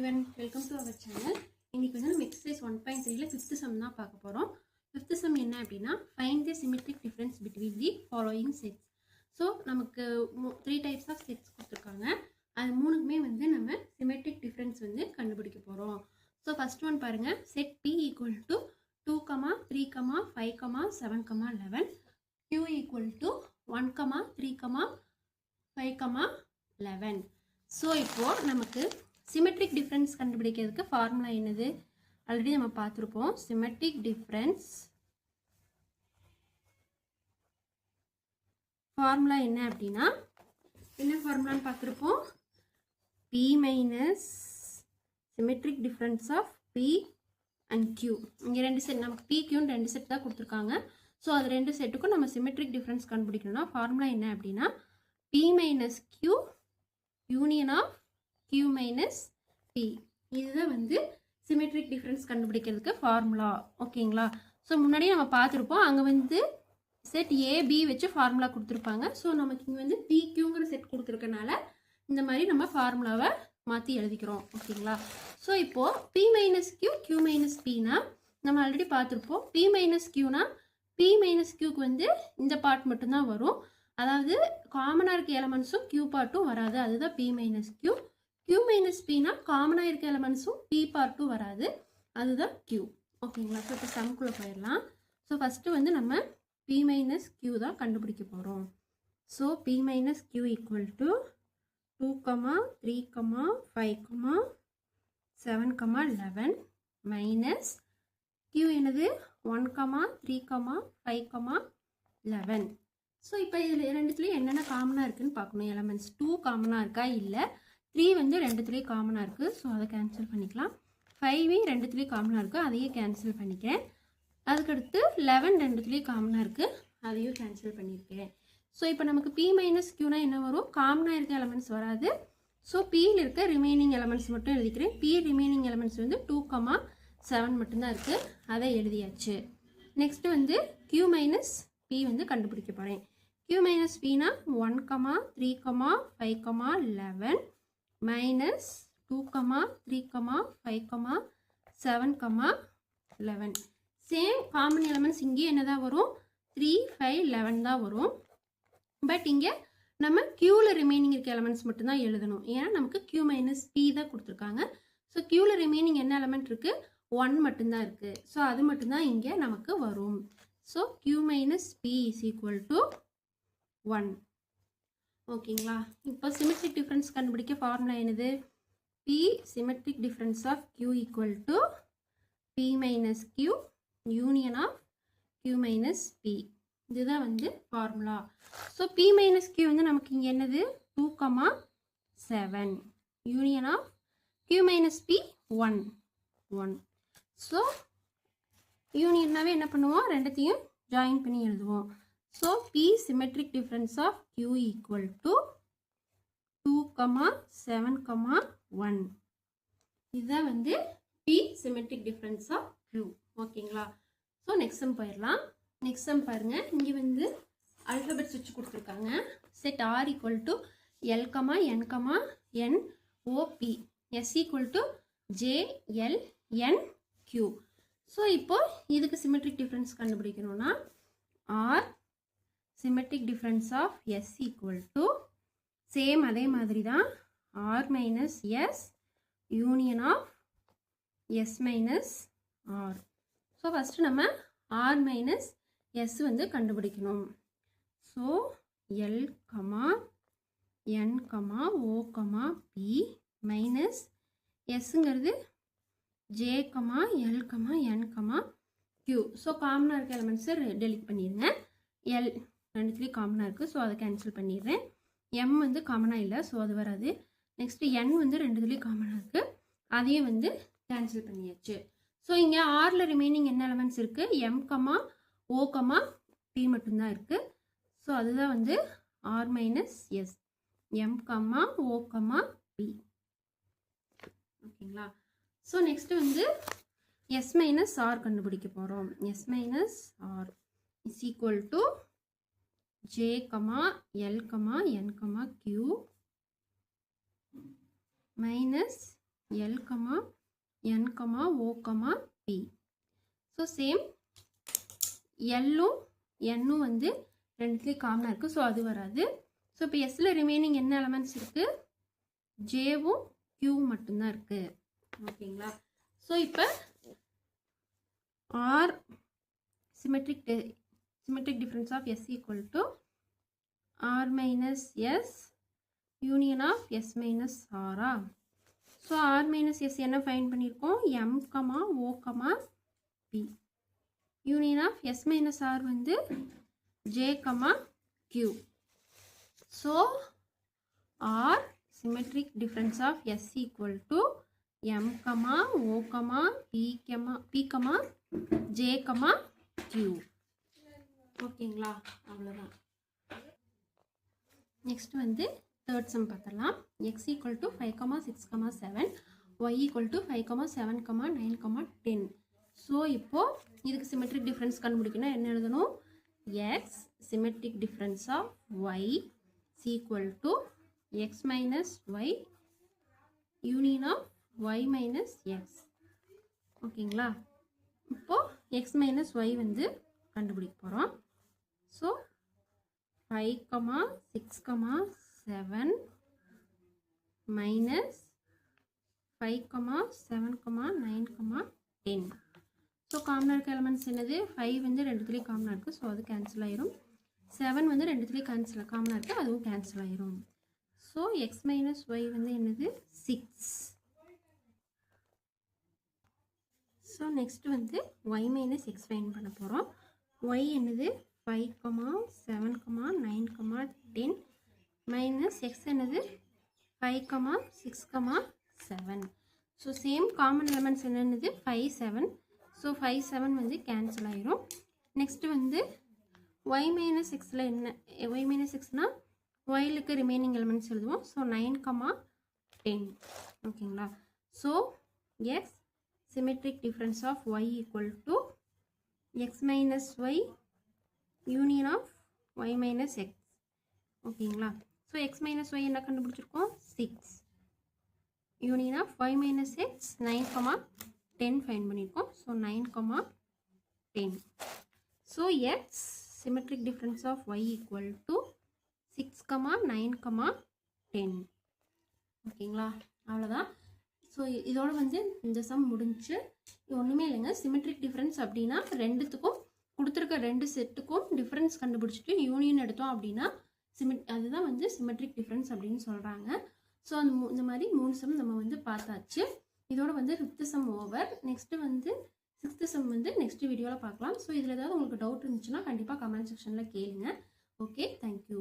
everyone, welcome to our channel. இன்னைக்கு வந்து நம்ம exercise 1.3 ல 5th sum தான் பார்க்க போறோம். 5th sum என்ன அப்படினா find the symmetric difference between the following sets. So நமக்கு 3 types of sets கொடுத்திருக்காங்க. அது மூணுக்குமே வந்து நம்ம symmetric difference வந்து கண்டுபிடிக்க போறோம். So first one பாருங்க, set P equal to 2, 3, 5, 7, 11, Q equal to 1, 3, 5, 11. So இப்போ நமக்கு symmetric difference கண்டுபிடிக்கிறதுக்கு ஃபார்முலா என்னது? ஆல்ரெடி நம்ம பார்த்திருப்போம். symmetric difference ஃபார்முலா என்ன அப்படினா என்ன ஃபார்முலான்னு பார்த்திருப்போம்? P minus symmetric difference of P and Q. இங்க ரெண்டு செட் நமக்கு P Q ரெண்டு செட் தான் கொடுத்திருக்காங்க. சோ அது ரெண்டு செட்டுக்கும் நம்ம symmetric difference கண்டுபிடிக்கணும்னா ஃபார்முலா என்ன அப்படினா P minus Q union of Q minus P. இதுதான் வந்து symmetric difference கண்டுபிடிக்கிறதுக்கு ஃபார்முலா. ஓகேங்களா? சோ முன்னாடியே நம்ம பார்த்திருப்போம். அங்க வந்து செட் A B வச்சு ஃபார்முலா கொடுத்திருப்பாங்க. சோ நமக்கு இங்க வந்து P Qங்கற செட் கொடுத்திருக்கனால இந்த மாதிரி நம்ம ஃபார்முலாவை மாத்தி எழுதிக்கிறோம். ஓகேங்களா? சோ இப்போ P minus Q Q minus P னா நம்ம ஆல்ரெடி பார்த்திருப்போம். P minus Q னா P minus Q க்கு வந்து இந்த பார்ட் மட்டும் தான் வரும். அதாவது காமனா இருக்க எலிமெண்ட்ஸும் Q பார்ட்டும் வராது. அதுதான் P minus Q. Q minus P னா காமனா இருக்க எலிமெண்ட்ஸும் P பார்ட்டும் வராது. அதுதான் Q. ஓகேங்களா? சோ இப்போ சம்க்குள்ள போயிடலாம். சோ ஃபர்ஸ்ட் வந்து நம்ம P minus Q தான் கண்டுபிடிக்க போறோம். So P minus Q equal to 2, 3, 5, 7, 11 minus Q என்னது 1, 3, 5, 11. ஸோ இப்போ இதில் ரெண்டுத்துலேயும் என்னென்ன காமனாக இருக்குன்னு பார்க்கணும். எலமெண்ட்ஸ் 2 காமனாக இருக்கா இல்லை 3 வந்து ரெண்டுத்துலேயும் காமனாக இருக்குது. ஸோ அதை கேன்சல் பண்ணிக்கலாம். 5 ரெண்டுத்துலேயும் காமனாக இருக்குது, அதையே கேன்சல் பண்ணிக்கிறேன். அதுக்கடுத்து 11 ரெண்டுத்துலேயும் காமனாக இருக்குது, அதையும் கேன்சல் பண்ணியிருக்கேன். ஸோ இப்போ நமக்கு P மைனஸ் Qனா என்ன வரும்? காமனாக இருக்க எலமெண்ட்ஸ் வராது. ஸோ Pயில் இருக்க ரிமைனிங் எலமெண்ட்ஸ் மட்டும் எழுதிக்கிறேன். P ரிமைனிங் எலமெண்ட்ஸ் வந்து 2, 7 மட்டும்தான் இருக்குது, அதை எழுதியாச்சு. நெக்ஸ்ட் வந்து Q மைனஸ் P வந்து கண்டுபிடிக்க போகிறேன். Q minus P னா 1, 3, 5, 11 minus 2, 3, 5, 7, 11. சேம் காமன் எலிமெண்ட்ஸ் இங்கே என்னதான் வரும்? 3, 5, 11 தான் வரும். பட் இங்கே நம்ம Qல ரிமைனிங் இருக்க எலிமெண்ட்ஸ் மட்டும் தான் எழுதணும். ஏன்னா நமக்கு Q minus P தான் கொடுத்துருக்காங்க. ஸோ Qல ரிமைனிங் என்ன எலிமெண்ட் இருக்கு? 1 மட்டும்தான் இருக்கு. ஸோ அது மட்டும்தான் இங்கே நமக்கு வரும். So Q minus P is equal to 1. ஓகேங்களா? இப்போ symmetric difference கண்டுபிடிக்க ஃபார்முலா என்னது? P symmetric difference of Q equal to P minus Q union of Q minus P. இதுதான் வந்து formula. So P minus Q வந்து நமக்கு இங்கே என்னது? 2, 7 union of Q minus P 1, 1. So யூனியன்னாவே என்ன பண்ணுவோம்? ரெண்டுத்தையும் ஜாயின் பண்ணி எழுதுவோம். So P symmetric difference of Q equal to 2, 7, 1. இதுதான் வந்து P symmetric difference of Q. ஓகேங்களா? ஸோ நெக்ஸ்ட் சம் போயிடலாம். நெக்ஸ்ட் சம் பாருங்க. இங்கே வந்து அல்ஃபபெட்ஸ் வச்சு கொடுத்துருக்காங்க. Set R equal to L, N, N, O, P. S equal to J, L, N, Q. So இப்போ இதுக்கு symmetric difference கண்டுபிடிக்கணும்னா R symmetric difference of S equal to same அதே மாதிரி தான் R minus S union of S minus R. So first நம்ம R minus S வந்து கண்டுபிடிக்கணும். So L, N, O, P minus Sங்கிறது J, L, N, Q. So காமனாக இருக்க எலிமெண்ட்ஸை delete பண்ணிடுங்க. L ரெண்டுத்துலேயும் காமனாக இருக்குது, ஸோ அதை கேன்சல் பண்ணிடுறேன். M வந்து காமனாக இல்லை, ஸோ அது வராது. நெக்ஸ்ட்டு N வந்து ரெண்டுத்துலேயும் காமனாக இருக்குது, அதையும் வந்து கேன்சல் பண்ணியாச்சு. ஸோ இங்கே ஆரில் ரிமைனிங் என்ன எலிமெண்ட்ஸ் இருக்குது? M, O, P மட்டும்தான் இருக்குது. ஸோ அதுதான் வந்து R minus S. M, O, P. ஓகேங்களா? ஸோ நெக்ஸ்ட்டு வந்து S minus R கண்டுபிடிக்க போகிறோம். S minus R is equal to J, L, N, Q minus L, N, O, P. So same எல்லும் என்னும் வந்து ரெண்டுத்துலேயும் காமனாக இருக்குது. ஸோ அது வராது. ஸோ இப்போ எஸ்ஸில் ரிமைனிங் என்ன எலமெண்ட்ஸ் இருக்குது? ஜேவும் கியூவும் மட்டும்தான் இருக்குது. ஓகேங்களா? ஸோ இப்போ R symmetric difference of S equal to R minus S union of S minus ஆரா? ஸோ ஆர் மைனஸ் எஸ் என்ன ஃபைண்ட் பண்ணியிருக்கோம்? M, O, P. Union of S minus R வந்து J, Q. So R symmetric difference of S equal to M, O, P, J, Q. ஓகேங்களா? அவ்வளோதான். Next வந்து third sum பார்த்துடலாம். X equal to 5, 6, 7, Y equal to 5, 7, 9, 10. So இப்போது இதுக்கு symmetric difference கண்டுபிடிக்கணும். என்ன எழுதணும்? X symmetric difference of Y equal to X minus Y union of Y minus X. ஓகேங்களா? இப்போது எக்ஸ் மைனஸ் ஒய் வந்து கண்டுபிடிக்க போகிறோம். So 5, 6, 7 minus 5, 7, 9, 10. ஸோ காமனாக இருக்க எலமெண்ட்ஸ் என்னது? 5 வந்து ரெண்டுத்துலேயும் காமனாக இருக்குது. ஸோ அது கேன்சல் ஆயிரும். 7 வந்து ரெண்டுத்துலேயும் காமனாக இருக்குது. அதுவும் கேன்சல் ஆயிரும். ஸோ எக்ஸ் மைனஸ் ஒய் வந்து என்னது? 6. ஸோ நெக்ஸ்ட் வந்து ஒய் மைனஸ் எக்ஸ் ஃபைண்ட் பண்ண போகிறோம். ஒய் என்னது? 5, 7, 9, 10 மைனஸ் எக்ஸ் என்னது? 5, 6, 7. ஸோ சேம் காமன் எலமெண்ட்ஸ் என்னென்னது? 5, 7. ஸோ 5, 7 வந்து கேன்சல் ஆயிரும். நெக்ஸ்ட்டு வந்து ஒய் மைனஸ் எக்ஸில் என்ன? ஒய் மைனஸ் எக்ஸ்னால் ஒயிலுக்கு ரிமைனிங் எலமெண்ட்ஸ் எழுதுவோம். ஸோ 9, 10. ஓகேங்களா? So X symmetric difference of Y equal to X minus Y union of Y minus X. ஓகேங்களா? ஸோ எக்ஸ் மைனஸ் ஒய் என்ன கண்டுபிடிச்சிருக்கோம்? 6. Union of Y minus X 9, 10 find பண்ணியிருக்கோம். So 9, 10. So X symmetric difference of Y equal to 6, 9, 10. ஓகேங்களா? அவ்வளோதான். So இதோட வந்து இந்த some முடிஞ்சு. இது ஒன்றுமே இல்லைங்க. சிமெட்ரிக் டிஃப்ரென்ஸ் அப்படின்னா ரெண்டுத்துக்கும் கொடுத்துருக்க ரெண்டு செட்டுக்கும் டிஃப்ரென்ஸ் கண்டுபிடிச்சிட்டு யூனியன் எடுத்தோம் அப்படின்னா அதுதான் வந்து சிமெட்ரிக் டிஃப்ரென்ஸ் அப்படின்னு சொல்கிறாங்க. ஸோ இந்த மாதிரி 3 சம் நம்ம வந்து பார்த்தாச்சு. இதோட வந்து 5th சம் ஓவர். நெக்ஸ்ட்டு வந்து 6th சம் வந்து நெக்ஸ்ட் வீடியோவில் பார்க்கலாம். ஸோ இதில் ஏதாவது உங்களுக்கு டவுட் இருந்துச்சுன்னா கண்டிப்பாக கமெண்ட் செக்ஷனில் கேளுங்க. Okay, thank you.